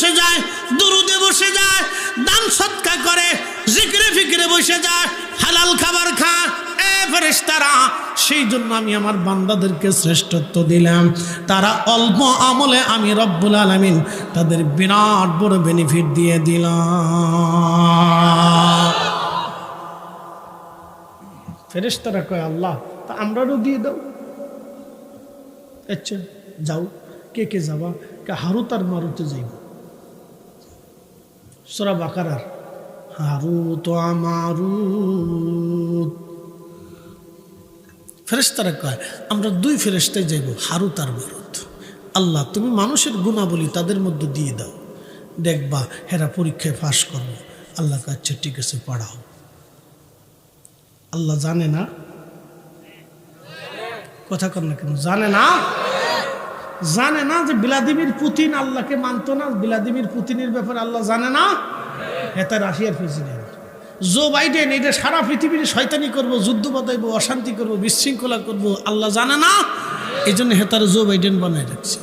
বসে যায়, দুরুদে বসে যায়, দান সৎকা করে, জিকিরে ফিকিরে বসে যায়, হালাল খাবার খায়। ফেরেশতারা, সেই জন্য আমি আমার বান্দাদেরকে শ্রেষ্ঠত্ব দিলাম। তারা অল্প আমলে আমি রব্বুল আলামিন তাদের বিরাট বড় বেনিফিট দিয়ে দিলাম। ফেরেশতারা কয় আল্লাহ, তা আমরাও দিয়ে দাও। আচ্ছা যাও, কে কে যাবা? হারুত আর মারুতে যাইব। সূরা বাকারার হারুত ও মারুত। ফেরেশতারা কয় আমরা দুই ফেরেশতায় যাইব, হারুত আর মারুত। আল্লাহ তুমি মানুষের গুণাবলী তাদের মধ্যে দিয়ে দাও, দেখবা হেরা পরীক্ষায় পাস করবো। আল্লাহ কয় আচ্ছা ঠিক আছে, পড়াও। আল্লাহ জানে না? কথা কর না কেন? জানে না? জানে না যে ভ্লাদিমির পুতিন আল্লাহকে মানত না? ভ্লাদিমির পুতিনের ব্যাপারে আল্লাহ জানে না? এটা রাশিয়ার প্রেসিডেন্ট জো বাইডেন, এটা সারা পৃথিবীর শয়তানি করবো, যুদ্ধ বাঁধাইবো, অশান্তি করবো, বিশৃঙ্খলা করবো, আল্লাহ জানে না? এই জন্য হেতার জো বাইডেন বানায় রাখছে।